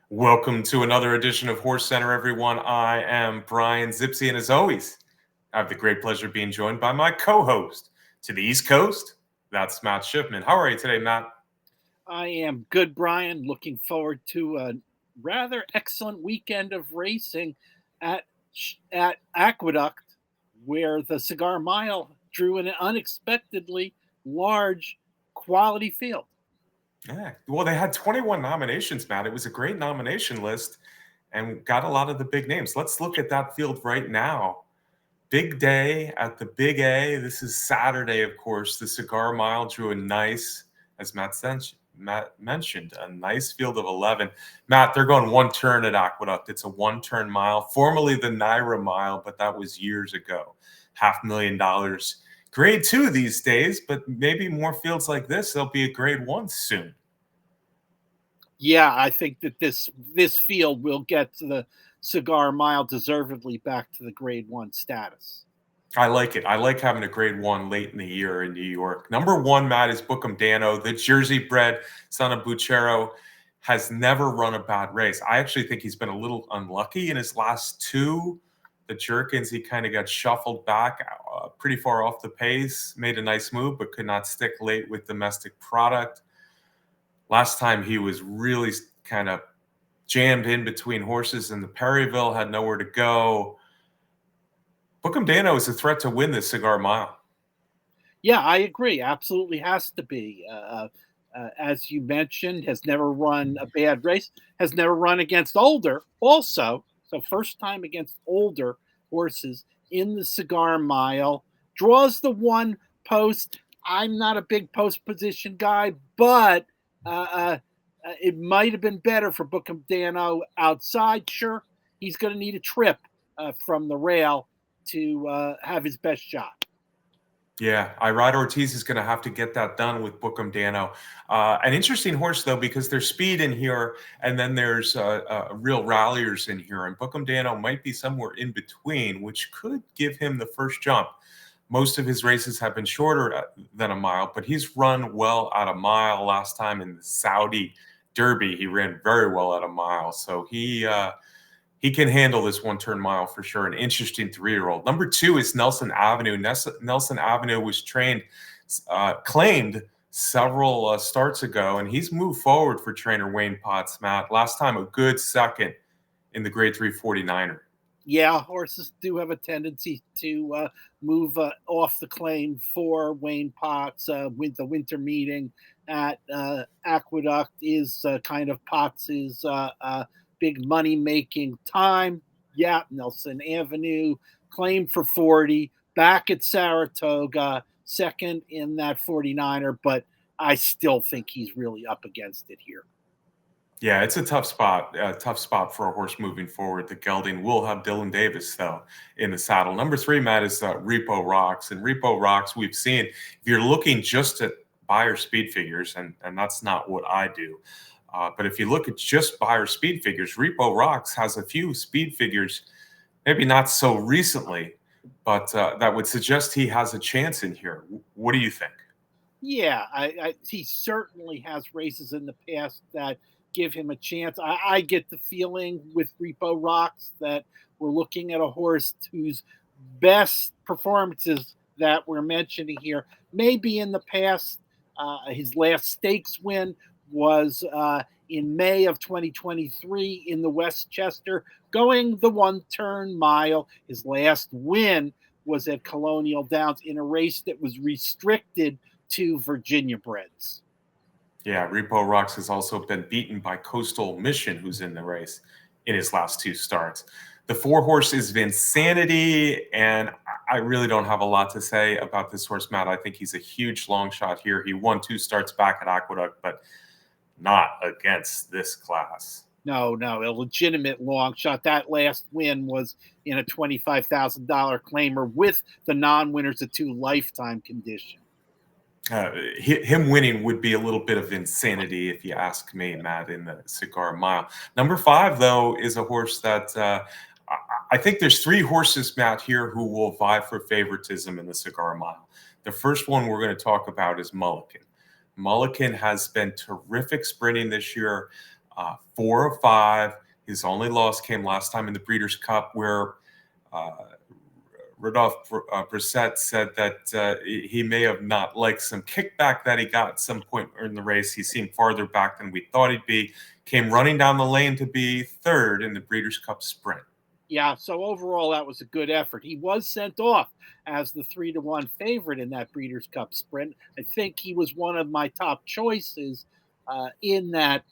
Welcome to another edition of Horse Center, everyone. I am Brian Zipse, and as always, I have the great pleasure of being joined by my co-host to the East Coast. That's Matt Shipman. How are you today, Matt? I am good, Brian. Looking forward to a rather excellent weekend of racing at at Aqueduct, where the Cigar Mile drew an unexpectedly large quality field. Yeah. Well, they had 21 nominations, Matt. It was a great nomination list and got a lot of the big names. Let's look at that field right now. Big day at the Big A. This is Saturday, of course. The Cigar Mile drew a nice, as Matt mentioned, a nice field of 11. Matt, they're going one turn at Aqueduct. It's a one-turn mile, formerly the Naira Mile, but that was years ago. $500,000. Grade 2 these days, but maybe more fields like this, there'll be a grade 1 soon. Yeah, I think that this field will get to the Cigar Mile deservedly back to the Grade One status. I like it. I like having a grade 1 late in the year in New York. Number 1, Matt, is Bookham Dano, the Jersey bred son of Buchero, has never run a bad race. I actually think he's been a little unlucky in his last two. The Jerkins, he kind of got shuffled back pretty far off the pace, made a nice move, but could not stick late with domestic product. Last time he was really kind of jammed in between horses in the Perryville, had nowhere to go. Bookham Dano is a threat to win this Cigar Mile. Yeah, I agree. Absolutely has to be. As you mentioned, has never run a bad race, has never run against older, also. So, first time against older horses in the Cigar Mile. Draws the one post. I'm not a big post position guy, but it might have been better for Bookham Dano outside. Sure, he's going to need a trip from the rail to have his best shot. Yeah, Irad Ortiz is going to have to get that done with Bookham Dano. An interesting horse, though, because there's speed in here, and then there's real ralliers in here. And Bookham Dano might be somewhere in between, which could give him the first jump. Most of his races have been shorter than a mile, but he's run well at a mile. Last time in the Saudi Derby, he ran very well at a mile. So he can handle this one-turn mile for sure. An interesting three-year-old. Number 2 is Nelson Avenue. Nelson Avenue was claimed several starts ago, and he's moved forward for trainer Wayne Potts, Matt. Last time, a good second in the Grade 3 49er. Yeah, horses do have a tendency to move off the claim for Wayne Potts. With the winter meeting at Aqueduct is kind of Potts's big money making time. Yeah, Nelson Avenue claimed for 40, back at Saratoga, second in that 49er, but I still think he's really up against it here. Yeah, it's a tough spot for a horse moving forward. The gelding will have Dylan Davis, though, in the saddle. Number 3, Matt, is Repo Rocks. And Repo Rocks, we've seen, if you're looking just at buyer speed figures, and that's not what I do, but if you look at just buyer speed figures, Repo Rocks has a few speed figures, maybe not so recently, but that would suggest he has a chance in here. What do you think? Yeah, he certainly has races in the past that give him a chance. I get the feeling with Repo Rocks that we're looking at a horse whose best performances that we're mentioning here may be in the past. His last stakes win was in May of 2023 in the Westchester, going the one turn mile. His last win was at Colonial Downs in a race that was restricted to Virginia breds. Yeah, Repo Rocks has also been beaten by Coastal Mission, who's in the race in his last two starts. The 4 horse is Vinsanity, and I really don't have a lot to say about this horse, Matt. I think he's a huge long shot here. He won 2 starts back at Aqueduct, but not against this class. No, a legitimate long shot. That last win was in a $25,000 claimer with the non-winners of 2 lifetime condition. Him winning would be a little bit of insanity, if you ask me, Matt, in the Cigar Mile. Number 5, though, is a horse that I think there's 3 horses, Matt, here who will vie for favoritism in the Cigar Mile. The first one we're going to talk about is Mulligan. Mulligan has been terrific sprinting this year. 4 of 5. His only loss came last time in the Breeders' Cup, where uh, Rodolphe Brissett said that he may have not liked some kickback that he got at some point in the race. He seemed farther back than we thought he'd be. Came running down the lane to be third in the Breeders' Cup Sprint. Yeah, so overall, that was a good effort. He was sent off as the 3-1 favorite in that Breeders' Cup Sprint. I think he was one of my top choices in that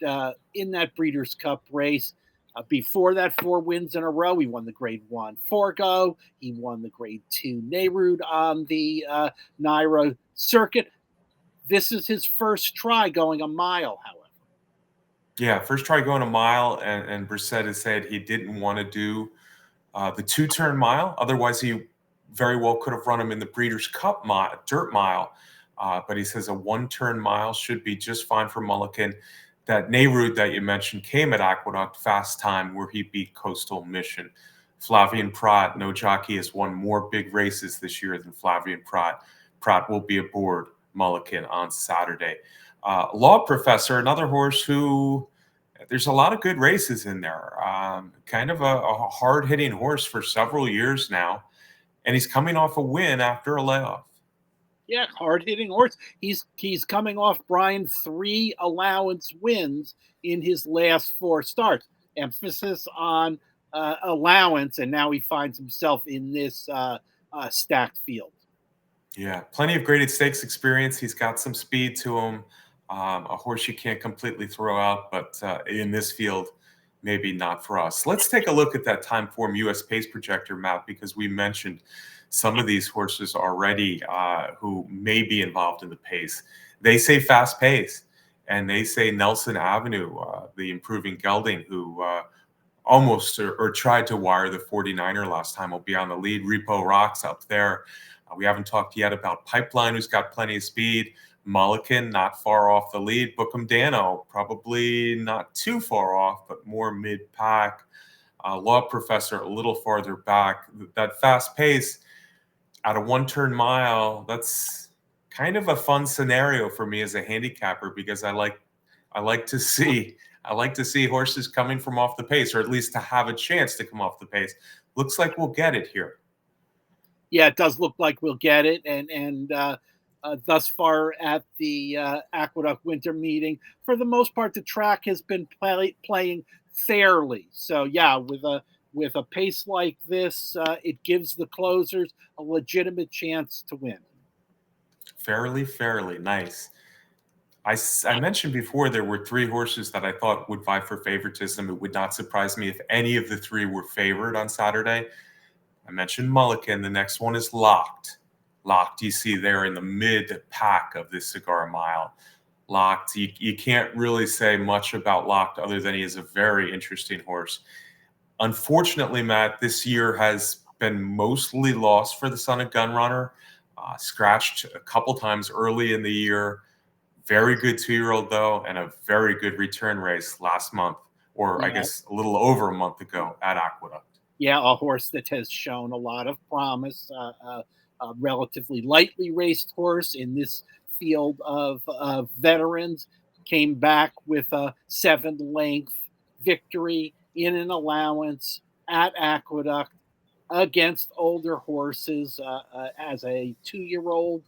Breeders' Cup race. Before that, 4 wins in a row. He won the Grade 1 Forgo. He won the Grade 2 Nehrud on the Nairo circuit. This is his first try going a mile, however. Yeah, first try going a mile, and Brissett has said he didn't want to do the 2-turn mile. Otherwise, he very well could have run him in the Breeders' Cup dirt mile. But he says a 1-turn mile should be just fine for Mulliken. That Nehrud that you mentioned came at Aqueduct fast time where he beat Coastal Mission. Flavien Prat, no jockey, has won more big races this year than Flavien Prat. Prat will be aboard Mulliken on Saturday. Law Professor, another horse who there's a lot of good races in there. Kind of a hard-hitting horse for several years now, and he's coming off a win after a layoff. Yeah, hard hitting horse. He's coming off, Brian, 3 allowance wins in his last 4 starts. Emphasis on allowance, and now he finds himself in this stacked field. Yeah, plenty of graded stakes experience. He's got some speed to him. A horse you can't completely throw out, but in this field, maybe not for us. Let's take a look at that time form US pace projector map, because we mentioned some of these horses already who may be involved in the pace. They say fast pace, and they say Nelson Avenue, the improving gelding, who almost or tried to wire the 49er last time, will be on the lead. Repo Rocks up there. We haven't talked yet about Pipeline, who's got plenty of speed. Mulliken, not far off the lead. Bookham Dano, probably not too far off, but more mid-pack. Law Professor, a little farther back. That fast pace at a 1-turn mile, that's kind of a fun scenario for me as a handicapper, because I like to see horses coming from off the pace, or at least to have a chance to come off the pace. Looks like we'll get it here. Yeah, it does look like we'll get it, and thus far at the Aqueduct Winter Meeting, for the most part, the track has been playing fairly. So yeah, with a pace like this, it gives the closers a legitimate chance to win. Fairly nice. I mentioned before there were 3 horses that I thought would vie for favoritism. It would not surprise me if any of the 3 were favored on Saturday. I mentioned Mulliken. The next one is Locked. Locked, you see there in the mid-pack of this Cigar Mile. Locked, you can't really say much about Locked other than he is a very interesting horse. Unfortunately, Matt, this year has been mostly lost for the son of Gunrunner. Scratched a couple times early in the year. Very good 2-year-old, though, and a very good return race last month, or I Yeah. guess a little over a month ago at Aqueduct. Yeah, a horse that has shown a lot of promise. A relatively lightly raced horse in this field of veterans, came back with a 7-length victory in an allowance at Aqueduct against older horses as a 2-year-old.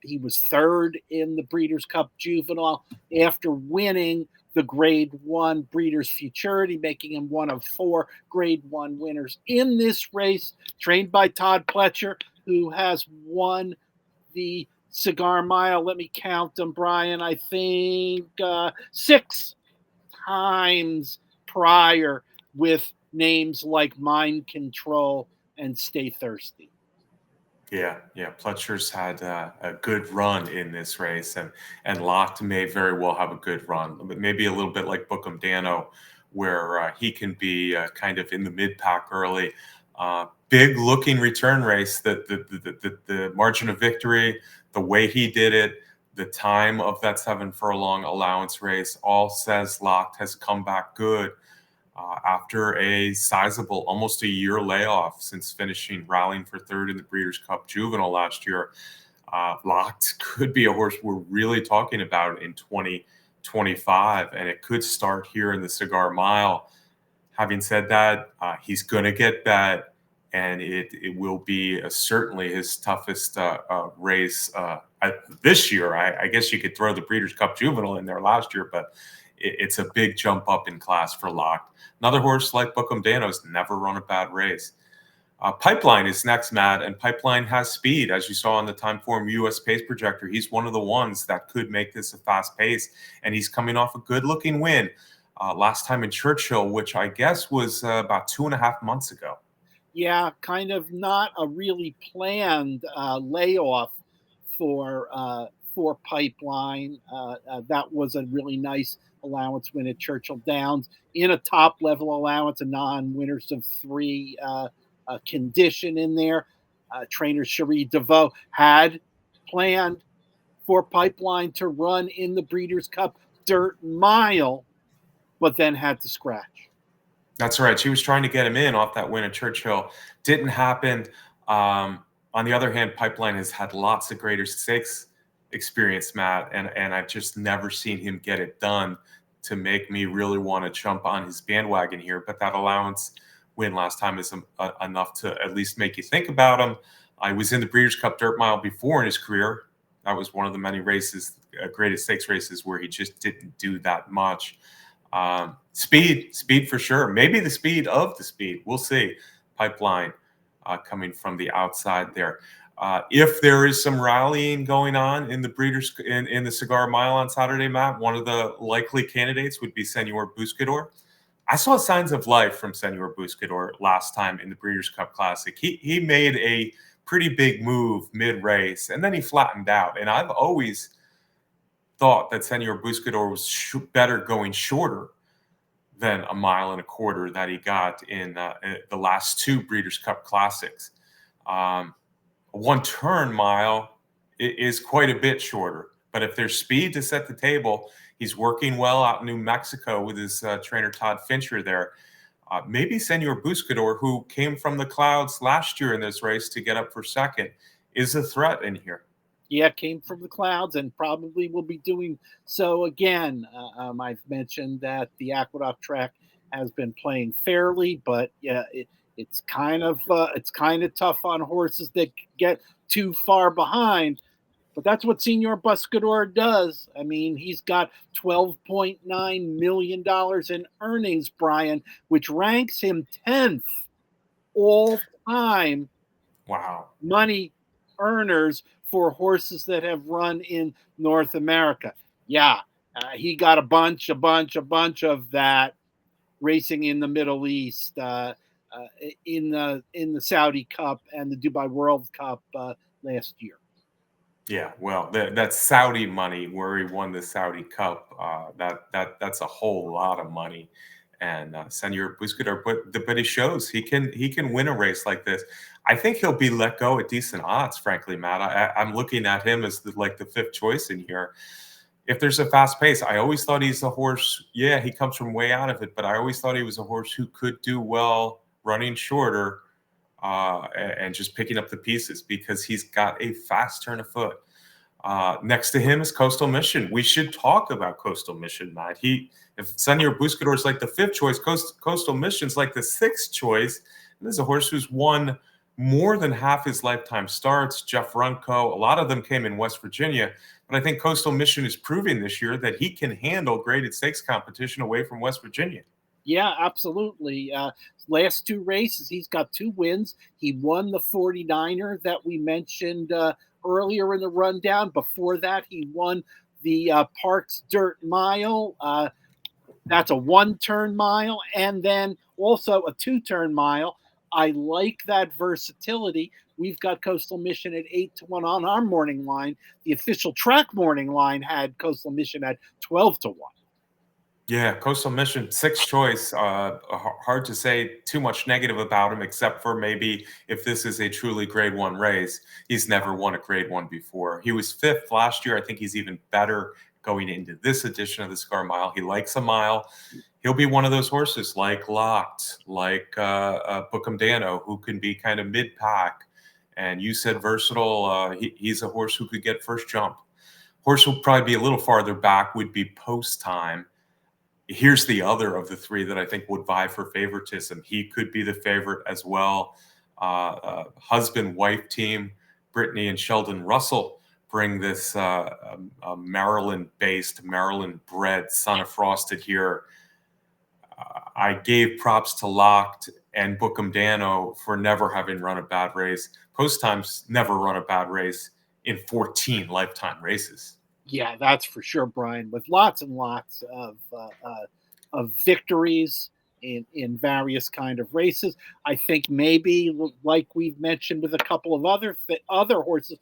He was third in the Breeders' Cup Juvenile after winning the Grade 1 Breeders' Futurity, making him one of 4 Grade 1 winners in this race, trained by Todd Pletcher, who has won the Cigar Mile. Let me count them, Brian. I think 6 times prior, with names like Mind Control and Stay Thirsty. Yeah. Pletcher's had a good run in this race, and Locked may very well have a good run. But maybe a little bit like Bookham Dano, where he can be kind of in the mid-pack early. Big looking return race. The margin of victory, the way he did it, the time of that 7-furlong allowance race, all says Locked has come back good. After a sizable, almost a year layoff since rallying for third in the Breeders' Cup Juvenile last year. Locked could be a horse we're really talking about in 25, and it could start here in the Cigar Mile. Having said that, he's going to get bet, and it will be certainly his toughest race this year. I guess you could throw the Breeders' Cup Juvenile in there last year, but it's a big jump up in class for Locked. Another horse like Bookham Dano's never run a bad race. Pipeline is next, Matt, and Pipeline has speed. As you saw on the Timeform US pace projector, he's one of the ones that could make this a fast pace, and he's coming off a good-looking win last time in Churchill, which I guess was about 2.5 months ago. Yeah, kind of not a really planned layoff for Pipeline. That was a really nice allowance win at Churchill Downs in a top level allowance, a non-winners of three condition in there. Trainer Cherie DeVoe had planned for Pipeline to run in the Breeders' Cup Dirt Mile, but then had to scratch. That's right. She was trying to get him in off that win at Churchill. Didn't happen. On the other hand, Pipeline has had lots of greater stakes experience, Matt, and I've just never seen him get it done to make me really want to jump on his bandwagon here. But that allowance win last time is enough to at least make you think about him. I was in the Breeders' Cup Dirt Mile before in his career. That was one of the many races, greatest stakes races, where he just didn't do that much. Speed for sure. Maybe the speed of the speed. We'll see. Pipeline coming from the outside there. If there is some rallying going on in the Breeders in the Cigar Mile on Saturday, Matt, one of the likely candidates would be Senor Buscador. I saw signs of life from Senor Buscador last time in the Breeders' Cup Classic. He made a pretty big move mid-race, and then he flattened out. And I've always thought that Senor Buscador was better going shorter than 1.25 miles that he got in the last two Breeders' Cup Classics. A one-turn mile is quite a bit shorter, but if there's speed to set the table, he's working well out in New Mexico with his trainer Todd Fincher there. Maybe Senor Buscador, who came from the clouds last year in this race to get up for second, is a threat in here. Yeah, came from the clouds and probably will be doing so again. I've mentioned that the Aqueduct track has been playing fairly, but yeah, it's kind of tough on horses that get too far behind. But that's what Senor Buscador does. I mean, he's got $12.9 million in earnings, Brian, which ranks him 10th all time. Wow. Money earners for horses that have run in North America. Yeah, he got a bunch of that racing in the Middle East, in the Saudi Cup and the Dubai World Cup last year. Yeah, well, that's Saudi money where he won the Saudi Cup. That's a whole lot of money. And Senor Buscador, but he shows he can win a race like this. I think he'll be let go at decent odds, frankly, Matt. I'm looking at him as the fifth choice in here. If there's a fast pace, I always thought he's a horse. Yeah, he comes from way out of it, but I always thought he was a horse who could do well running shorter and just picking up the pieces because he's got a fast turn of foot. Next to him is Coastal Mission. We should talk about Coastal Mission, Matt. If Senor Buscador is like the fifth choice, Coastal Mission's like the sixth choice. And this is a horse who's won more than half his lifetime starts. Jeff Runco, a lot of them came in West Virginia. But I think Coastal Mission is proving this year that he can handle graded stakes competition away from West Virginia. Yeah, absolutely. Last two races, he's got 2 wins. He won the 49er that we mentioned earlier in the rundown. Before that, he won the Parks Dirt Mile. That's a 1-turn mile, and then also a 2-turn mile. I like that versatility. We've got Coastal Mission at 8-1 on our morning line. The official track morning line had Coastal Mission at 12-1. Yeah, Coastal Mission, sixth choice. Hard to say too much negative about him, except for maybe if this is a truly Grade 1 race. He's never won a Grade 1 before. He was fifth last year. I think he's even better going into this edition of the Cigar Mile. He likes a mile. He'll be one of those horses like Locked, like Bookham Dano, who can be kind of mid-pack. And you said versatile. He's a horse who could get first jump. Horse will probably be a little farther back, would be Post Time. Here's the other of the three that I think would vie for favoritism. He could be the favorite as well. Husband-wife team, Brittany and Sheldon Russell, bring this Maryland-based, Maryland-bred Son of Frosted here. I gave props to Locked and Bookham Dano for never having run a bad race. Post Time's never run a bad race in 14 lifetime races. Yeah, that's for sure, Brian. With lots and lots of victories in various kind of races, I think maybe like we've mentioned with a couple of other horses.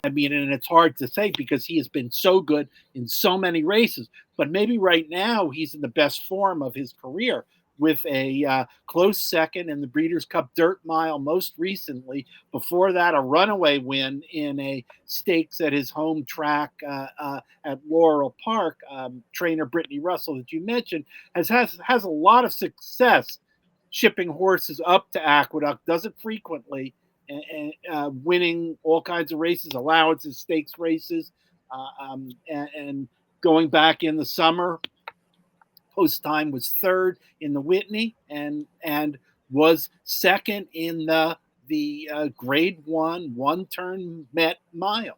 I mean, and it's hard to say because he has been so good in so many races. But maybe right now he's in the best form of his career with a close second in the Breeders' Cup Dirt Mile most recently. Before that, a runaway win in a stakes at his home track at Laurel Park. Trainer Brittany Russell, that you mentioned, has a lot of success shipping horses up to Aqueduct. Does it frequently, and winning all kinds of races, allowances, stakes races, and going back in the summer, Post Time was third in the Whitney and was second in the Grade 1 turn Met Mile.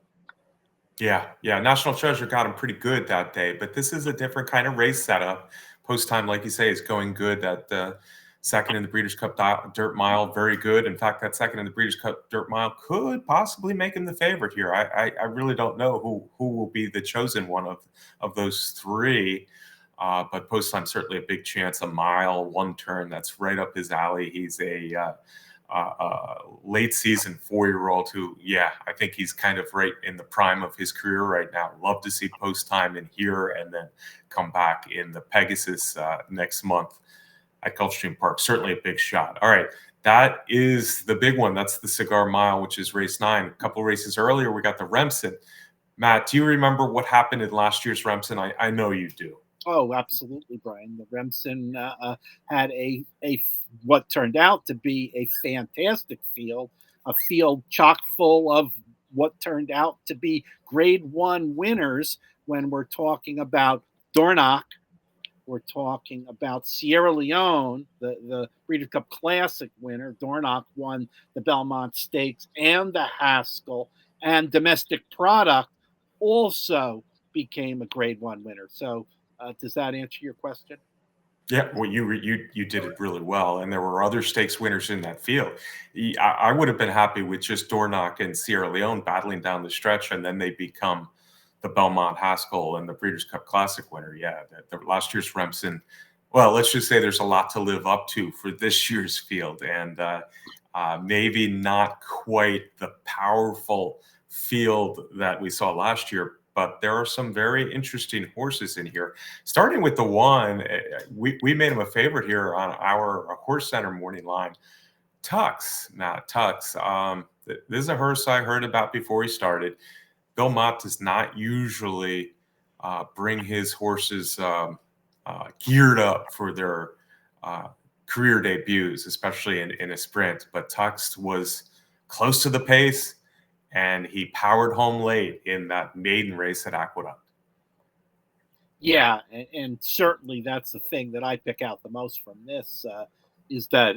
Yeah, National Treasure got him pretty good that day, but this is a different kind of race setup. Post Time, like you say, is going good. That second in the Breeders' Cup Dirt Mile, very good. In fact, that second in the Breeders' Cup Dirt Mile could possibly make him the favorite here. I really don't know who will be the chosen one of those three. But Post Time certainly a big chance. A mile, 1 turn, that's right up his alley. He's a late season 4-year-old who, I think he's kind of right in the prime of his career right now. Love to see Post Time in here and then come back in the Pegasus next month at Gulfstream Park. Certainly a big shot. All right. That is the big one. That's the Cigar Mile, which is race 9. A couple races earlier, we got the Remsen. Matt, do you remember what happened in last year's Remsen? I know you do. Oh, absolutely, Brian. The Remsen had a what turned out to be a fantastic field, a field chock full of what turned out to be Grade 1 winners. When we're talking about Dornoch, we're talking about Sierra Leone, the Breeders' Cup Classic winner. Dornoch won the Belmont Stakes and the Haskell, and Domestic Product also became a Grade 1 winner. So does that answer your question? Yeah, well, you did it really well, and there were other stakes winners in that field. I would have been happy with just Dornoch and Sierra Leone battling down the stretch, and then they become the Belmont Haskell and the Breeders' Cup Classic winner. Yeah, the last year's Remsen. Well, let's just say there's a lot to live up to for this year's field, and maybe not quite the powerful field that we saw last year, but there are some very interesting horses in here. Starting with the one, we made him a favorite here on our HorseCenter morning line. Tux, Matt, Tux. This is a horse I heard about before he started. Bill Mott does not usually bring his horses geared up for their career debuts, especially in a sprint. But Tux was close to the pace, and he powered home late in that maiden race at Aqueduct. Yeah, and certainly that's the thing that I pick out the most from this is that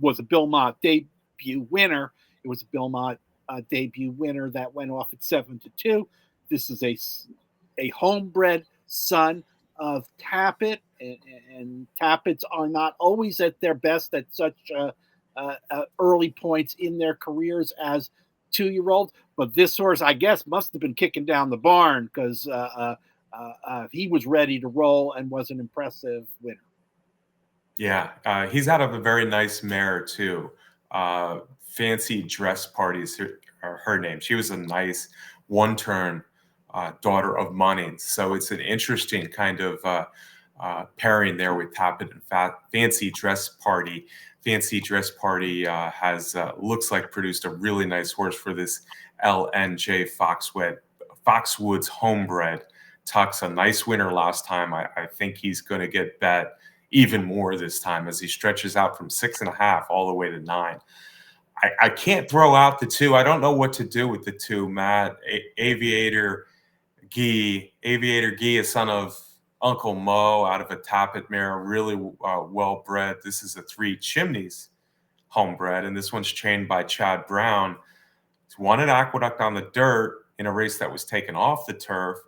was a Bill Mott debut winner. It was a Bill Mott debut winner that went off at 7-2. This is a homebred son of Tappet, and Tappets are not always at their best at such early points in their careers as 2-year-olds. But this horse, I guess, must have been kicking down the barn because he was ready to roll and was an impressive winner. Yeah, he's out of a very nice mare too. Fancy Dress Parties, her name. She was a nice 1-turn daughter of Munnings. So it's an interesting kind of pairing there with Tappet and Fancy Dress Party. Fancy Dress Party has looks like produced a really nice horse for this LNJ Foxwoods homebred. Tux, a nice winner last time. I think he's going to get bet even more this time as he stretches out from 6.5 all the way to 9. I can't throw out the 2. I don't know what to do with the 2, Matt. Aviator Aviator Guy, a son of Uncle Mo out of a Tappet mare, really well bred. This is a Three Chimneys homebred, and this one's trained by Chad Brown. He's won at Aqueduct on the dirt in a race that was taken off the turf.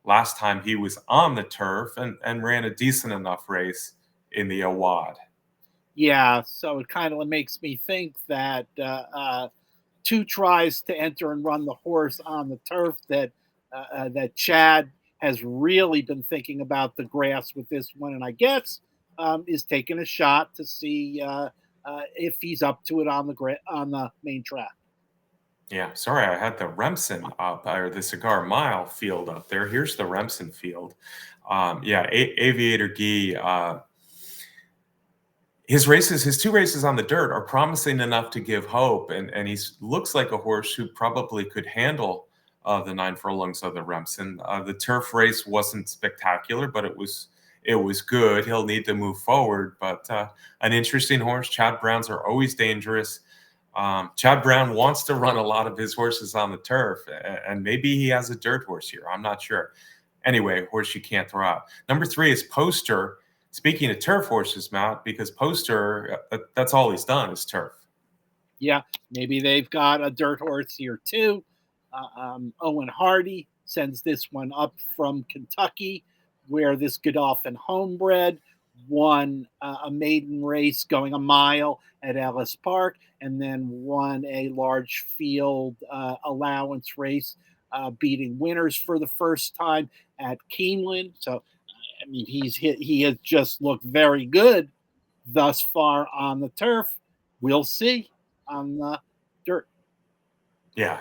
Last time he was on the turf and ran a decent enough race in the Awad. Yeah, so it kind of makes me think that two tries to enter and run the horse on the turf, that Chad has really been thinking about the grass with this one, and I guess is taking a shot to see if he's up to it on the main track. Yeah, sorry, I had the Remsen up, or the Cigar Mile field up there. Here's the Remsen field. Yeah, Aviator Guy. His two races on the dirt are promising enough to give hope, and he looks like a horse who probably could handle the 9 furlongs of the Remsen. The turf race wasn't spectacular, but it was good. He'll need to move forward, but an interesting horse. Chad Browns are always dangerous. Chad Brown wants to run a lot of his horses on the turf, and maybe he has a dirt horse here. I'm not sure. Anyway, horse you can't throw out. Number 3 is Poster. Speaking of turf horses, Matt, because Poster, that's all he's done is turf. Yeah, maybe they've got a dirt horse here too. Owen Hardy sends this one up from Kentucky, where this Godolphin homebred won a maiden race going a mile at Ellis Park, and then won a large field allowance race, beating winners for the first time at Keeneland. So, I mean, he has just looked very good thus far on the turf. We'll see on the dirt. Yeah,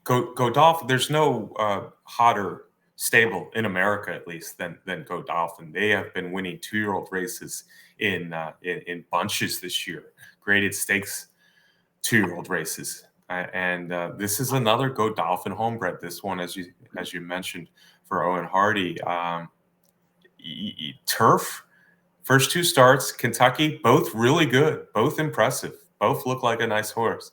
Godolphin. There's no hotter stable in America, at least, than Godolphin. They have been winning 2-year-old races in bunches this year. Graded stakes 2-year-old races, and this is another Godolphin homebred. This one, as you mentioned, for Owen Hardy. Turf, first 2 starts, Kentucky, both really good, both impressive, both look like a nice horse.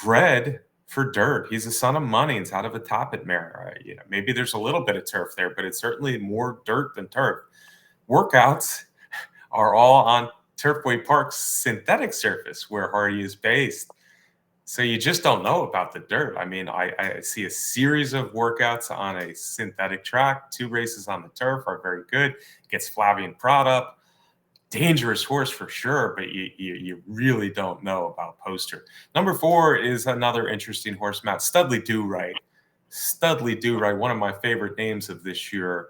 Bred for dirt. He's a son of Munnings out of a Tappet mare. Maybe there's a little bit of turf there, but it's certainly more dirt than turf. Workouts are all on Turfway Park's synthetic surface where Hardy is based. So you just don't know about the dirt. I mean, I see a series of workouts on a synthetic track. 2 races on the turf are very good. Gets Flavian Prod up. Dangerous horse for sure, but you really don't know about Poster. Number 4 is another interesting horse, Matt. Studley Do-Right. Studley Do-Right, one of my favorite names of this year.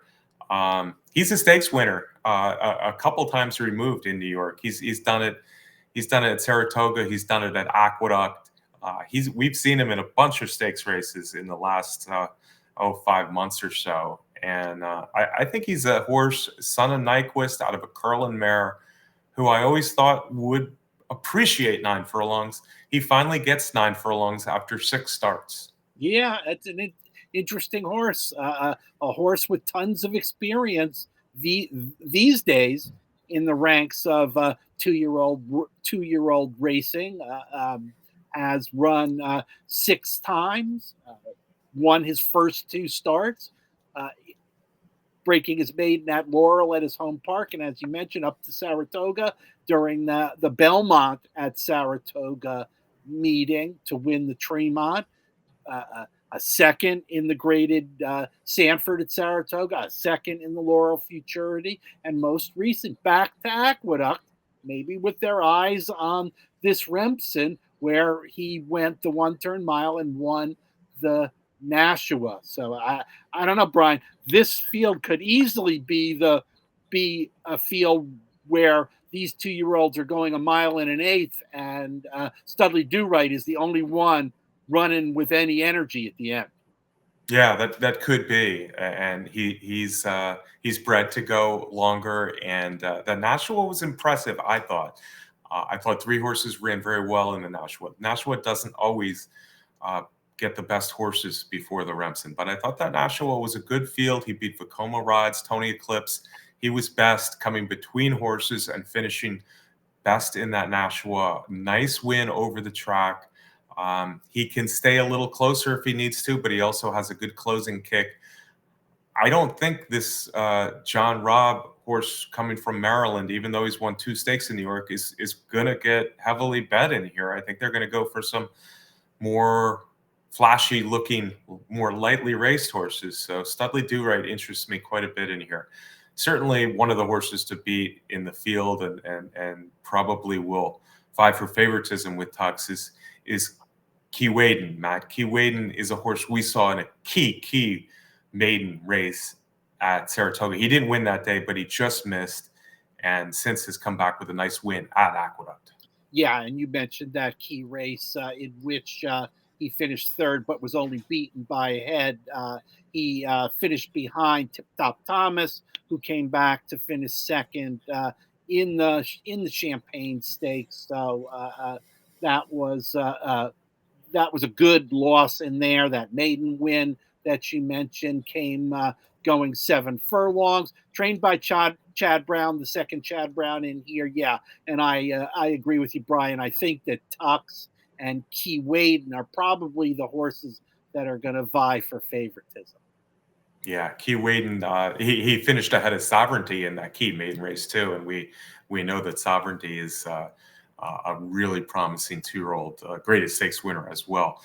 He's a stakes winner a couple times removed in New York. He's done it. He's done it at Saratoga. He's done it at Aqueduct. We've seen him in a bunch of stakes races in the last 5 months or so. And I think he's a horse, son of Nyquist, out of a Curlin mare, who I always thought would appreciate 9 furlongs. He finally gets 9 furlongs after 6 starts. Yeah, it's an interesting horse, a horse with tons of experience these days in the ranks of 2-year-old racing. Has run 6 times, won his first 2 starts, breaking his maiden at Laurel at his home park, and as you mentioned, up to Saratoga during the Belmont at Saratoga meeting to win the Tremont. A second in the graded Sanford at Saratoga, a second in the Laurel Futurity, and most recent back to Aqueduct, maybe with their eyes on this Remsen, where he went the 1-turn mile and won the Nashua. So I don't know, Brian. This field could easily be a field where these 2-year-olds are going a mile and an eighth, and Studley Do-Right is the only one running with any energy at the end. Yeah, that could be, and he's bred to go longer, and the Nashua was impressive. I thought 3 horses ran very well in the Nashua. Nashua doesn't always get the best horses before the Remsen, but I thought that Nashua was a good field. He beat Vekoma Rides, Tony Eclipse. He was best coming between horses and finishing best in that Nashua. Nice win over the track. He can stay a little closer if he needs to, but he also has a good closing kick. I don't think this John Robb horse coming from Maryland, even though he's won 2 stakes in New York, is going to get heavily bet in here. I think they're going to go for some more flashy looking, more lightly raced horses. So Studley Do-Right interests me quite a bit in here. Certainly one of the horses to beat in the field and probably will vie for favoritism with Tux is Keewaydin. Matt Keewaydin is a horse we saw in a key maiden race at Saratoga. He didn't win that day, but he just missed, and since has come back with a nice win at Aqueduct. Yeah, and you mentioned that key race in which he finished third, but was only beaten by a head. He finished behind Tip Top Thomas, who came back to finish second in the Champagne Stakes. So that was a good loss in there. That maiden win that you mentioned came going 7 furlongs, trained by Chad Brown, the second Chad Brown in here. Yeah, and I agree with you, Brian. I think that Tux and Keewaydin are probably the horses that are going to vie for favoritism. Yeah, Keewaydin, he finished ahead of Sovereignty in that key maiden race too, and we know that Sovereignty is a really promising 2-year-old greatest stakes winner as well.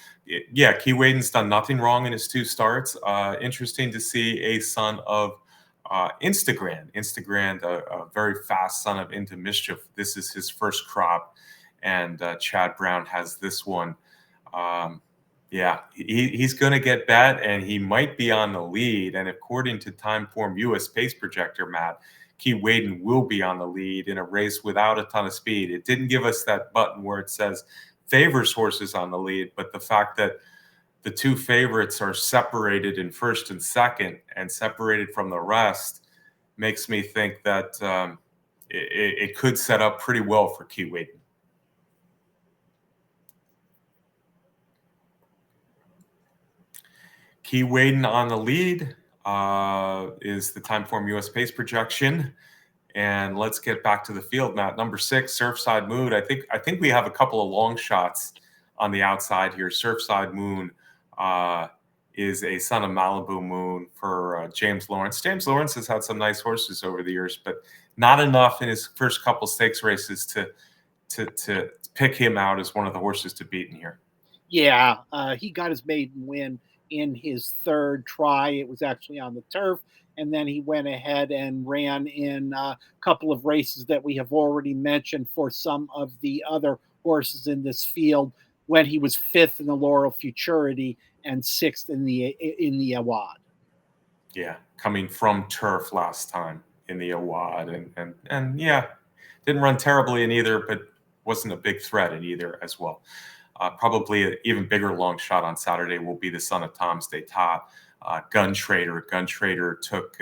Yeah, Keewaydin's done nothing wrong in his 2 starts. Interesting to see a son of Instagram. Instagram, a very fast son of Into Mischief. This is his first crop, and Chad Brown has this one. Yeah, he's going to get bet, and he might be on the lead. And according to Timeform US Pace Projector, Matt, Keewaydin will be on the lead in a race without a ton of speed. It didn't give us that button where it says favors horses on the lead, but the fact that the 2 favorites are separated in first and second and separated from the rest makes me think that it could set up pretty well for Keewaydin. Keewaydin on the lead is the Timeform US Pace projection. And let's get back to the field, Matt. Number 6, Surfside Moon. I think we have a couple of long shots on the outside here. Surfside Moon is a son of Malibu Moon for James Lawrence. James Lawrence has had some nice horses over the years, but not enough in his first couple stakes races to pick him out as one of the horses to beat in here. Yeah, he got his maiden win in his 3rd try. It was actually on the turf. And then he went ahead and ran in a couple of races that we have already mentioned for some of the other horses in this field when he was 5th in the Laurel Futurity and 6th in the Awad. Yeah, coming from turf last time in the Awad. And yeah, didn't run terribly in either, but wasn't a big threat in either as well. Probably an even bigger long shot on Saturday will be the son of Tom's d'Etat, Gun Trader. Gun Trader took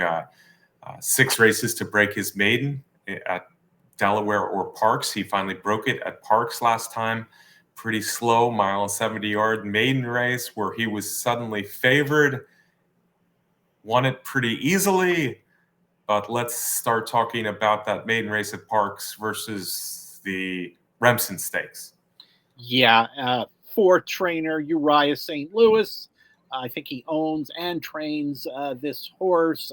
6 races to break his maiden at Delaware or Parks. He finally broke it at Parks last time. Pretty slow, 1.70-yard maiden race where he was suddenly favored. Won it pretty easily. But let's start talking about that maiden race at Parks versus the Remsen Stakes. Yeah, 4 trainer Uriah St. Louis. I think he owns and trains this horse.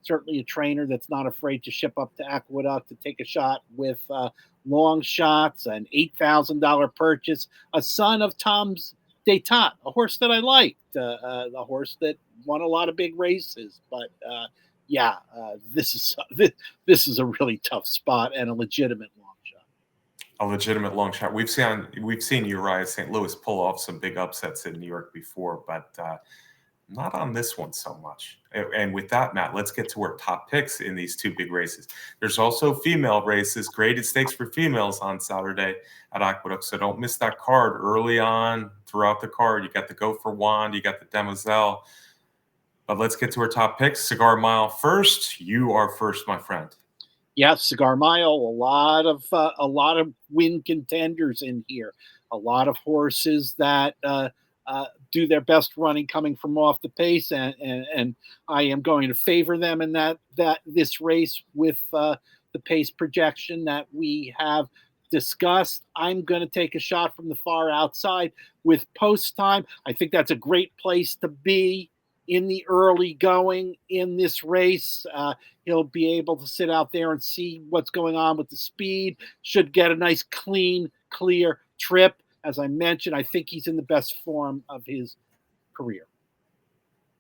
Certainly a trainer that's not afraid to ship up to Aqueduct to take a shot with long shots, an $8,000 purchase, a son of Tom's d'Etat, a horse that I liked, a horse that won a lot of big races. But yeah, this is a really tough spot and a legitimate long shot. A legitimate long shot. We've seen Uriah St. Louis pull off some big upsets in New York before, but not on this one so much. And with that, Matt, let's get to our top picks in these 2 big races. There's also female races, graded stakes for females on Saturday at Aqueduct, so don't miss that card early on throughout the card. You got the Go for Wand, you got the Demoiselle. But let's get to our top picks. Cigar Mile first. You are first, my friend. Yeah, Cigar Mile, a lot of win contenders in here. A lot of horses that do their best running coming from off the pace, and I am going to favor them in that this race with the pace projection that we have. discussed. I'm going to take a shot from the far outside with Post Time. I think that's a great place to be in the early going in this race. He'll be able to sit out there and see what's going on with the speed. Should get a nice, clean, clear trip. As I mentioned, I think he's in the best form of his career.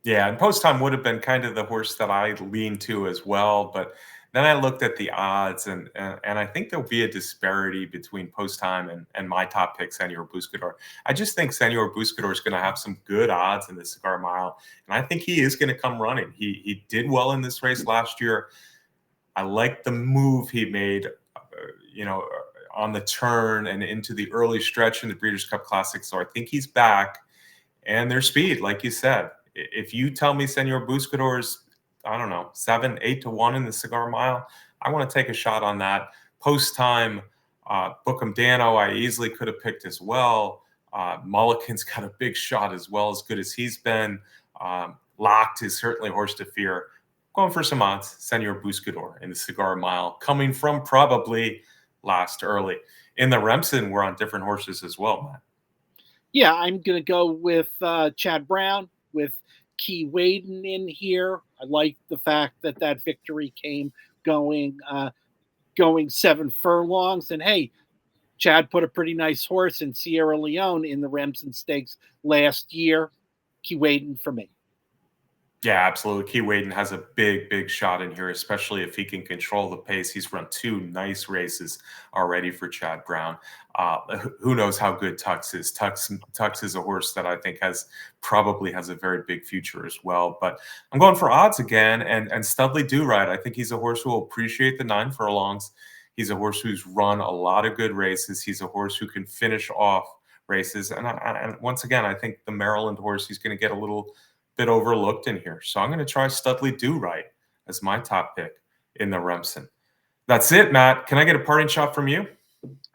Yeah, and Post Time would have been kind of the horse that I leaned to as well, but then I looked at the odds, and I think there'll be a disparity between Post Time and my top pick, Senor Buscador. I just think Senor Buscador is going to have some good odds in the Cigar Mile, and I think he is going to come running. He did well in this race last year. I like the move he made, on the turn and into the early stretch in the Breeders' Cup Classic. So I think he's back, and their speed, like you said. If you tell me Senor Buscador's, I don't know, 7, 8 to 1 in the Cigar Mile, I want to take a shot on that. Post Time, Bookham Dano, I easily could have picked as well. Mulligan's got a big shot as well, as good as he's been. Locked is certainly a horse to fear. Going for some odds, Senor Buscador in the Cigar Mile, coming from probably last early. In the Remsen, we're on different horses as well, Matt. Yeah, I'm going to go with Chad Brown with Keewaydin in here. I like the fact that that victory came going 7 furlongs. And hey, Chad put a pretty nice horse in Sierra Leone in the Remsen Stakes last year. Keewaydin for me. Yeah, absolutely. Keewaydin has a big shot in here, especially if he can control the pace. He's run 2 nice races already for Chad Brown. Who knows how good Tux is? Tux is a horse that I think probably has a very big future as well. But I'm going for odds again, and Studley Do Right. I think he's a horse who will appreciate the 9 furlongs. He's a horse who's run a lot of good races. He's a horse who can finish off races. And once again, I think the Maryland horse, he's going to get a little bit overlooked in here. So I'm going to try Studley Do Right as my top pick in the Remsen. That's it, Matt. Can I get a parting shot from you?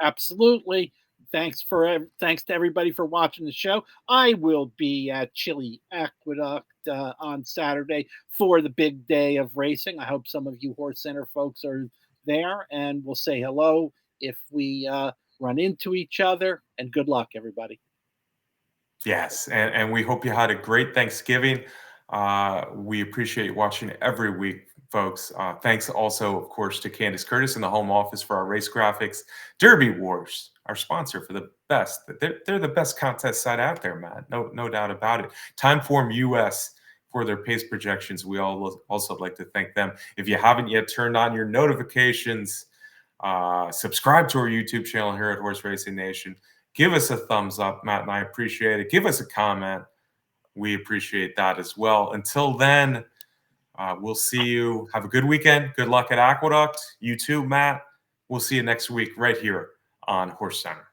Absolutely. Thanks to everybody for watching the show. I will be at Chili Aqueduct on Saturday for the big day of racing. I hope some of you HorseCenter folks are there, and we'll say hello if we run into each other. And good luck, everybody. Yes, and we hope you had a great Thanksgiving. We appreciate you watching every week, folks. Thanks also, of course, to Candace Curtis in the home office for our race graphics. Derby Wars, our sponsor for the best. They're the best contest site out there, Matt. No doubt about it. Timeform US for their pace projections. We all also like to thank them. If you haven't yet turned on your notifications, subscribe to our YouTube channel here at Horse Racing Nation. Give us a thumbs up, Matt and I appreciate it. Give us a comment. We appreciate that as well. Until then, we'll see you. Have a good weekend. Good luck at Aqueduct. You too, Matt. We'll see you next week right here on HorseCenter.